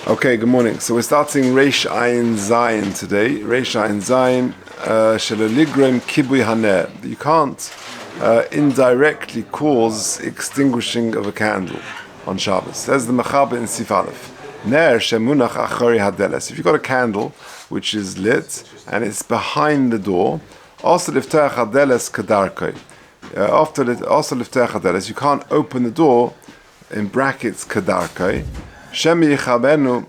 Okay, good morning. So we're starting Reish Ayin Zayin today. Reish Ayin Zayin Shalaligram Kibui Haner. You can't indirectly cause extinguishing of a candle on Shabbos. Says the Mechaber in Sif Aleph. Ner shemunach achori hadeles. If you've got a candle which is lit and it's behind the door, also liftach hadeles kadarkoi. Also liftach hadeles. You can't open the door in brackets kadarkoi. Shemi yichabenu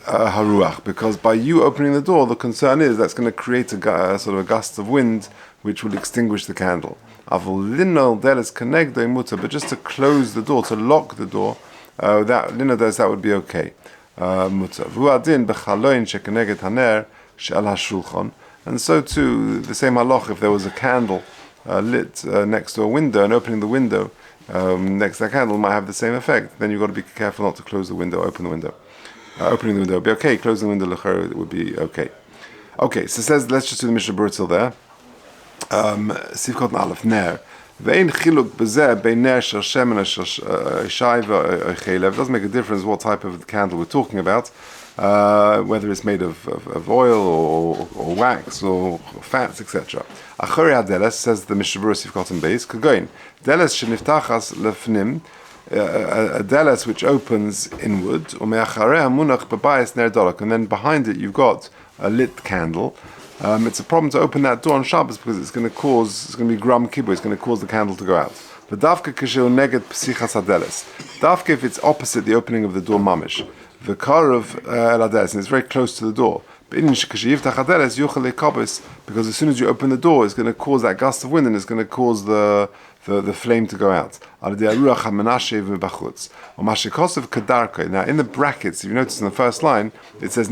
haruach, because by you opening the door, the concern is that's going to create a sort of a gust of wind which will extinguish the candle. Avol linol deles kenegdo muta, but just to close the door, to lock the door, that linol deles, that would be okay. Muta. Vuadin bechaloin shekeneged haner she'al hashulchan, and so too the same halach if there was a candle lit next to a window and opening the window next to that candle might have the same effect. Then you've got to be careful not to close the window, open the window. Opening the window would be okay, closing the window it would be okay. Okay, so it says, let's just do the Mishnah Berurah till there. Sivkot Aleph, Ner. Ve'ein chiluk bezeh bein ner shel shemen shel shayva chelev. It doesn't make a difference what type of candle we're talking about, whether it's made of oil or wax or fats, etc. Achori hadeles, says the Mishnah Berurah Sivkot and Beis, kagoin deles sheniftachas lefnim, a deles which opens inward, and then behind it you've got a lit candle. It's a problem to open that door on Shabbos because it's going to be gram kibu, it's going to cause the candle to go out. But dafka kishil neged psichas hadeles. Dafka if it's opposite the opening of the door mamish. The car of eladeles, and it's very close to the door. Because as soon as you open the door, it's going to cause that gust of wind and it's going to cause the flame to go out. Now in the brackets, if you notice in the first line, it says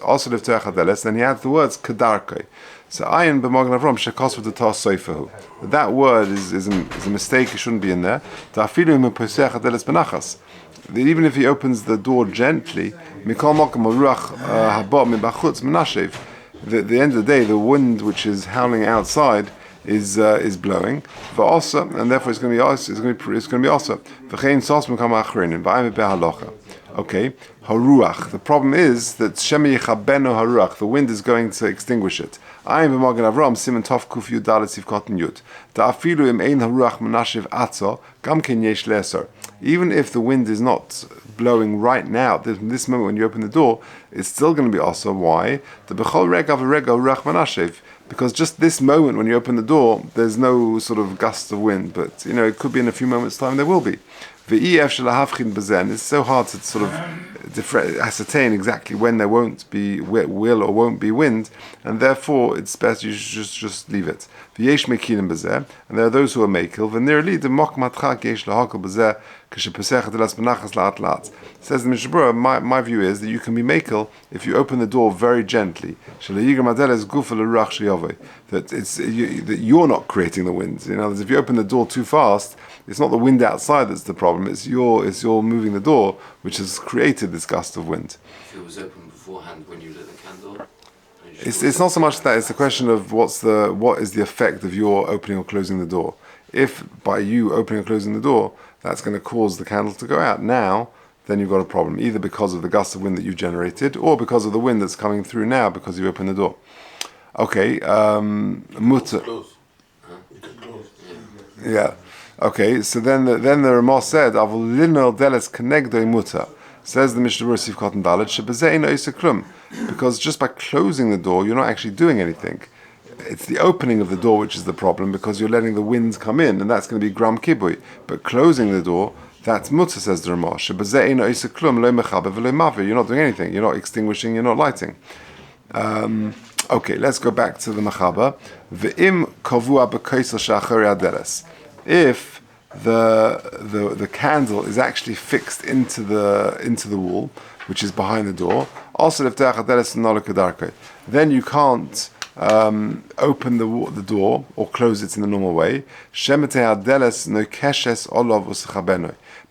also then he adds the words kadarkoi. So ayin b'magen avram shekos with the tar soifahu. That word is a mistake, it shouldn't be in there. Even if he opens the door gently, at the end of the day, the wind which is howling outside is blowing. And therefore it's going to be also. Okay, haruach. The problem is that shemi yichabenu haruach. The wind is going to extinguish it. Ayin b'magen avram siman tov kuf yud dalet sivkot yud. Ta'afilu im ein haruach menashiv atzo gam ken yesh leser. Even if the wind is not blowing right now, this moment when you open the door, it's still going to be also. Why? The bechol rega v'rega haruach menashiv. Because just this moment when you open the door, there's no sort of gust of wind, but it could be in a few moments' time there will be. It's so hard to sort of ascertain exactly when there will or won't be wind, and therefore it's best you should just leave it. And there are those who are makil. Says the Mishnah Berurah, my view is that you can be makil if you open the door very gently. That you're not creating the wind. In other words, if you open the door too fast, it's not the wind outside that's the problem. It's your moving the door which has created this gust of wind. If it was open beforehand when you lit the candle. It's not so much that, it's a question of what is the effect of your opening or closing the door. If by you opening or closing the door, that's going to cause the candle to go out now, then you've got a problem, either because of the gust of wind that you generated, or because of the wind that's coming through now because you opened the door. Okay, mutter. Yeah. Okay, so then the Ramah said, "Avol linol deles kenegdo mutter." Says the Mishnah Berurah Sivkot and Dalet, because just by closing the door, you're not actually doing anything. It's the opening of the door which is the problem, because you're letting the winds come in, and that's going to be gram kibui. But closing the door, that's mutter, says the Ramah. You're not doing anything. You're not extinguishing. You're not lighting. Okay, let's go back to the Mechaber. Ve'im kavua b'koisel sha'achori hadeles. If the candle is actually fixed into the wall, which is behind the door, also then you can't open the door or close it in the normal way.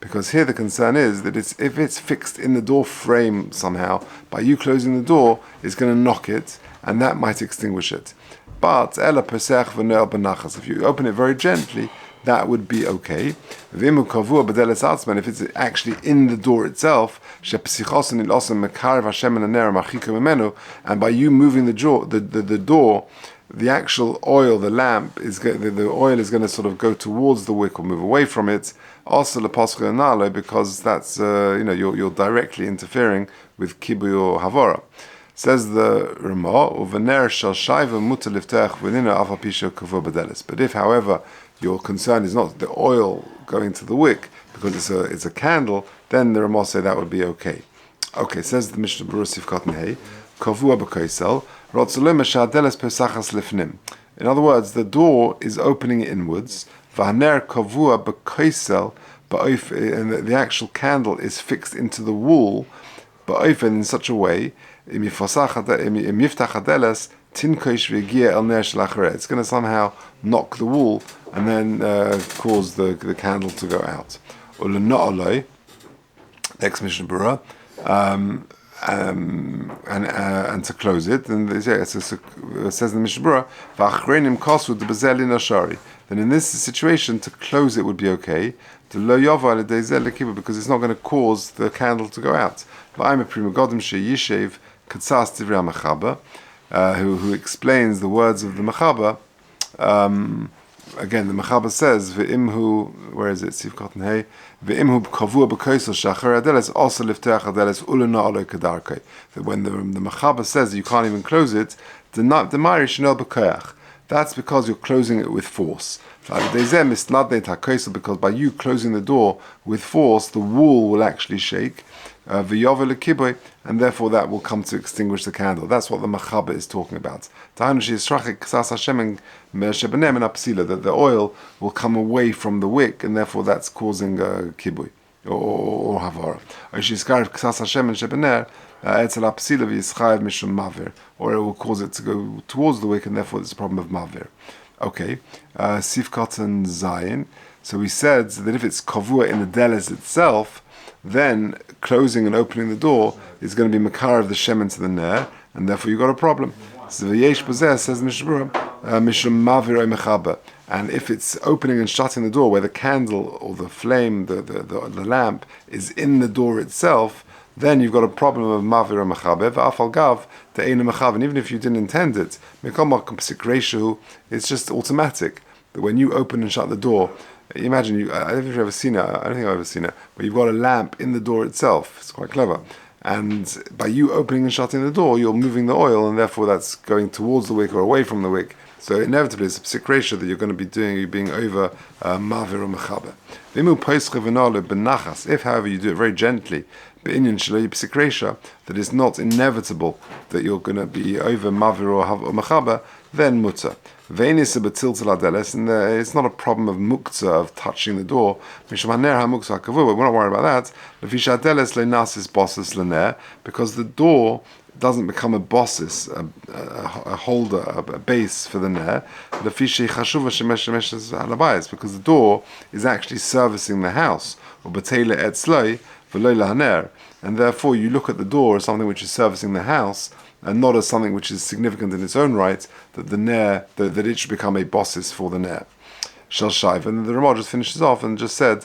Because here the concern is that if it's fixed in the door frame somehow, by you closing the door, it's going to knock it, and that might extinguish it. But if you open it very gently, that would be okay. V'imu kavua b'deles atzman, if it's actually in the door itself, shepsichosin ilosam mekar v'Hashem ner machika memenu, and by you moving the door, the actual oil, the lamp, the oil is going to sort of go towards the wick or move away from it. Also, because that's you're directly interfering with kibuy or havora. Says the Ramah, "Uvener shel shayva mutar liftach v'nina afa pisha kavua b'deles." But if, however, your concern is not the oil going to the wick because it's a candle, then the Ramah say that would be okay. Okay, says the Mishnah Berurah Sifkat Hey, kavua b'kaisel rotzulim shadeles pesachas lifnim. In other words, the door is opening inwards. V'haner kavua b'kaisel, and the actual candle is fixed into the wall, but in such a way, it's going to somehow knock the wall and then cause the candle to go out. Next Mishnah Berurah, and to close it, and it says in the Mishnah Berurah, then in this situation, to close it would be okay, because it's not going to cause the candle to go out. Who explains the words of the Mechaber. Again, the Mechaber says, "Ve'imhu," where is it? Sivkot Hey. "Ve'imhu kavua b'koisel shachar adeles also lifteach adeles ulana aloi kadarkei." That when the Mechaber says you can't even close it, the ma'ir shenel b'koyach. That's because you're closing it with force. Because by you closing the door with force, the wall will actually shake, and therefore that will come to extinguish the candle. That's what the Mechaber is talking about. That the oil will come away from the wick, and therefore that's causing kibuy or havara. Or it will cause it to go towards the wick, and therefore it's a problem of mavir. Okay, Sifkat and Zayin. So we said that if it's kavua in the deles itself, then closing and opening the door is going to be makar of the shemen to the ner, and therefore you've got a problem. So v'yesh b'zeh, says Mishnah Berurah, mishum mavir o mechaber. And if it's opening and shutting the door where the candle or the flame, the lamp, is in the door itself, then you've got a problem of mavir or mechaber, v'afal gav, the ein mechaber. And even if you didn't intend it, it's just automatic. That when you open and shut the door, imagine, I don't know if you've ever seen it, I don't think I've ever seen it, but you've got a lamp in the door itself. It's quite clever. And by you opening and shutting the door, you're moving the oil, and therefore that's going towards the wick or away from the wick. So inevitably, it's a psik ratio that you're going to be doing, you're being over mavir or mechaber. If, however, you do it very gently, that it's not inevitable that you're going to be over mavir or mechaber, then mutter. And it's not a problem of muktzah, of touching the door. But we're not worried about that. Because the door doesn't become a bosses, a holder, a base for the ner. Because the door is actually servicing the house. And therefore you look at the door as something which is servicing the house, and not as something which is significant in its own right, that the ner, that it should become a bosses for the ner. Shel Shaiv, and the Ramah just finishes off and just said,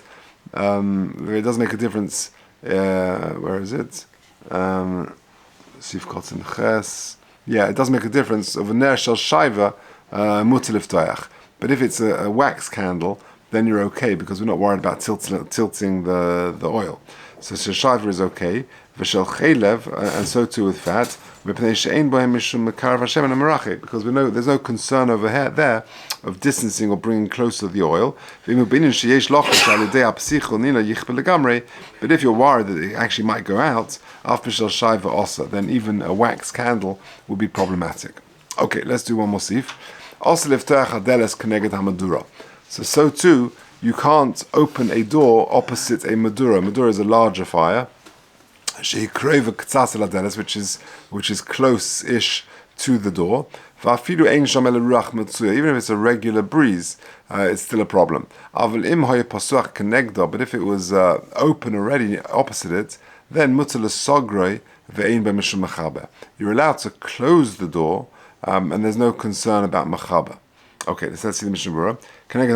it doesn't make a difference, where is it? Sifkot and Ches. Yeah, it doesn't make a difference of a ner shel shaiva mutalif toyach. But if it's a wax candle, then you're okay, because we're not worried about tilting the oil. So shel shaiva is okay. V'shel chaylev, and so too with fat. Because we know there's no concern over here there of distancing or bringing closer the oil. But if you're worried that it actually might go out after shel shaiva also, then even a wax candle would be problematic. Okay, let's do one more sif. So too, you can't open a door opposite a madura. Madura is a larger fire, which is close-ish to the door. Even if it's a regular breeze, it's still a problem. But if it was open already opposite it, then you're allowed to close the door, and there's no concern about mechaber. Okay, let's see the Mishnah Berurah. Because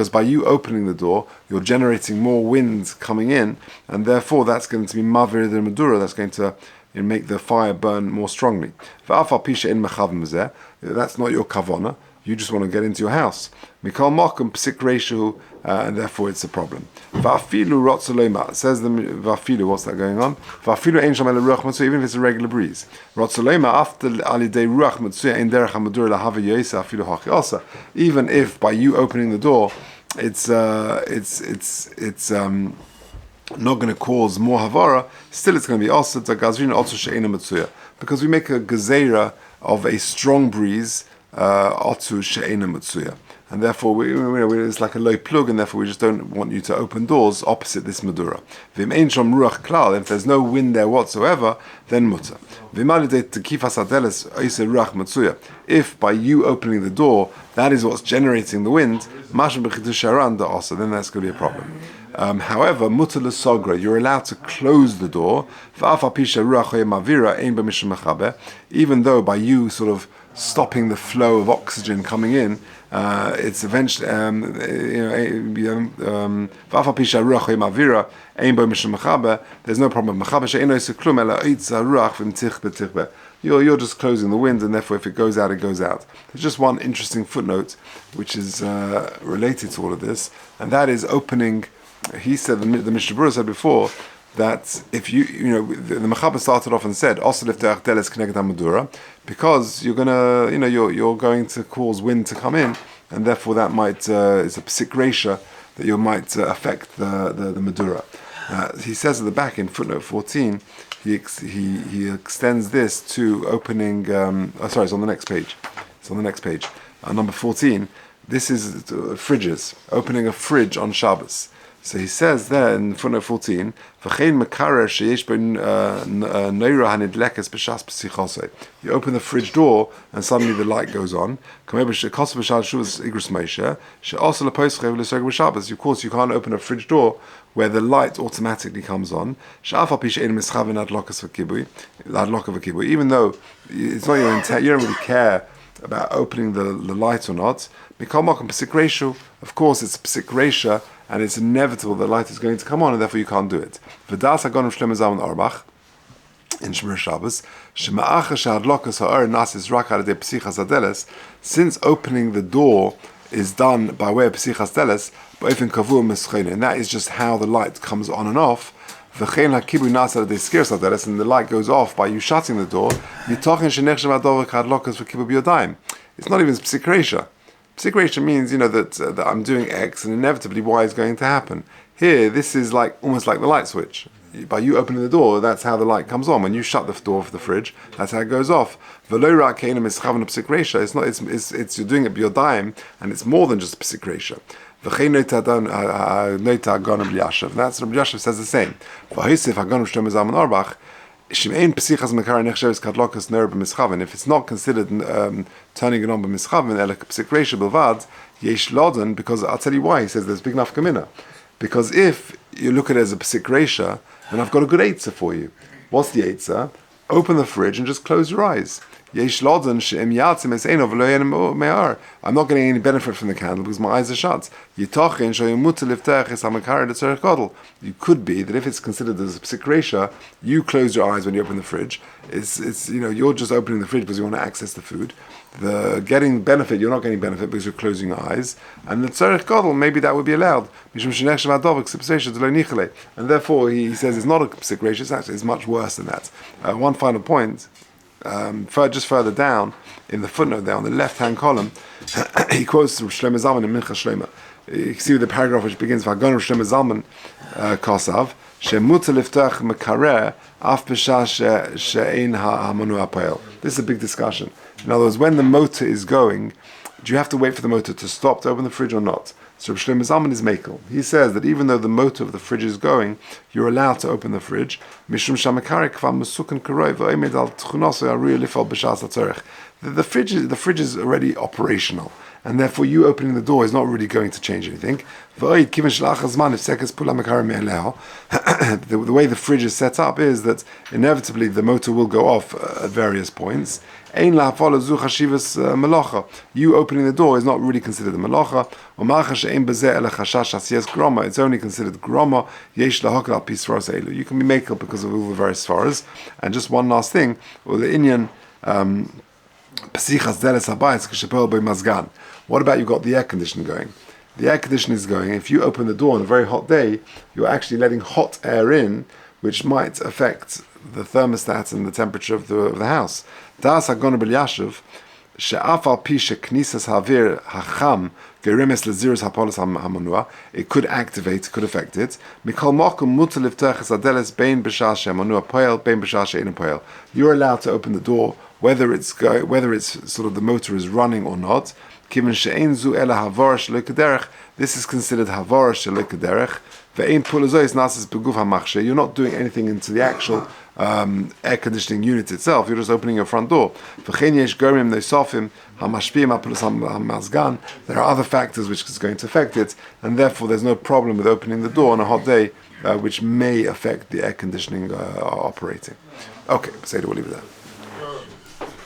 by you opening the door, you're generating more wind coming in, and therefore that's going to be mavir the Madura, that's going to make the fire burn more strongly. That's not your kavana. You just want to get into your house. Mikal makom psik reishu, and therefore it's a problem. Va'afilu rotzolema, says the va'afilu, what's that going on? Va'afilu ein sham ele ruach matzuya, even if it's a regular breeze. Rotzolema after alidei ruach matzuya ein derech hamadur lahava yoisa afilu hachi also. Even if by you opening the door, it's not going to cause more havara, still it's going to be also gazrin also she'ena matzuya, because we make a gezerah of a strong breeze otu she'ena matzuya, and therefore it's like a low plug, and therefore we just don't want you to open doors opposite this madura. V'im ein sham ruach klal, if there's no wind there whatsoever, then mutter. V'im alidei tekifas adeles oise ruach matzuya, if by you opening the door that is what's generating the wind, masham b'chitu sharan da also, then that's going to be a problem. However, mutter l'sogra, you're allowed to close the door, even though by you sort of stopping the flow of oxygen coming in, it's eventually, there's no problem. You're just closing the wind, and therefore if it goes out, it goes out. There's just one interesting footnote which is related to all of this, and that is opening. He said, the Mishnah Berurah said before, that if the Mechaber started off and said, because you're going to cause wind to come in, and therefore that might, it's a psik reisha, that you might affect the Madura. He says at the back in footnote 14, he extends this to opening, it's on the next page. It's on the next page. Number 14, this is fridges, opening a fridge on Shabbos. So he says there in footnote 14, you open the fridge door and suddenly the light goes on. Of course, you can't open a fridge door where the light automatically comes on. Even though it's not your intent, you don't really care about opening the light or not. Of course, it's a psik reisha, and it's inevitable that light is going to come on, and therefore you can't do it. V'das hagonim shlomo zalman Orach in Shemir Shabbos, shema'acha shehadlokas ha'or nasis rak al yedei psichas hadeles, since opening the door is done by way of psichas deles, ba'ofen kavua mischena, and that is just how the light comes on and off. V'chein hakibu nas al yedei skiras hadeles, and the light goes off by you shutting the door. Yitochin shenechshav hador v'kadlokas v'kibu b'yodayim. It's not even psik reisha. Psik reisha means, that I'm doing X and inevitably Y is going to happen. Here, this is almost like the light switch. By you opening the door, that's how the light comes on. When you shut the door for the fridge, that's how it goes off. It's you're doing it b'yodayim, and it's more than just psik reisha. That's Rabbi Yashav says the same. If it's not considered turning it on b'mischaven, because I'll tell you why. He says there's big enough kamina. Because if you look at it as a psik reisha, then I've got a good eitzah for you. What's the eitzah? Open the fridge and just close your eyes. I'm not getting any benefit from the candle because my eyes are shut. It could be that if it's considered as a psik reisha, you close your eyes when you open the fridge. You're just opening the fridge because you want to access the food. The getting benefit, you're not getting benefit because you're closing your eyes. And the tzarech gadol, maybe that would be allowed. And therefore he says it's not a psik reisha, it's much worse than that. One final point. Just further down in the footnote there on the left-hand column, he quotes Shlomo Zalman in Mincha Shlomo. You can see the paragraph which begins "Vagon Shlomo Zalman Kosav shemutar liftach mekarer af b'shah she'ein ha'manu ha'poel." This is a big discussion. In other words, when the motor is going, do you have to wait for the motor to stop to open the fridge or not? So Shlomo Zalman is makel. He says that even though the motor of the fridge is going, you're allowed to open the fridge. The fridge is already operational, and therefore you opening the door is not really going to change anything. The way the fridge is set up is that inevitably the motor will go off at various points. Ein la hafala zu chashivas melacha. You opening the door is not really considered a melacha. U'macha she'ein bezeh ele chashash asiyas groma. It's only considered groma. Yesh lahokal al pisvaros elu. You can be makel because of all the various svaras. And just one last thing, or the Inyan pesichas deles habayis k'shepel by mazgan. What about you've got the air conditioning going? The air conditioning is going. If you open the door on a very hot day, you're actually letting hot air in, which might affect the thermostat and the temperature of the house. Das hagon b'yashuv she'af al pi sheknisas havir hacham gerimes lezirus hapolos hamanua. It could activate, could affect it. Mikol mokum mutar lifterches adeles bein b'shah she'hamanua poel bein b'shah she'ein poel. You're allowed to open the door whether it's sort of the motor is running or not. Kiven she'ein zu ela havara shelo kederech. This is considered havara shelo kederech. Ve'ein pulazois nasis beguf hamachshe. You're not doing anything into the actual air conditioning unit itself. You're just opening your front door. V'chein yesh gormim nosafim hamashpiyim apulus hamazgan. There are other factors which is going to affect it, and therefore there's no problem with opening the door on a hot day, which may affect the air conditioning operating. Okay, Seder, we'll leave it there.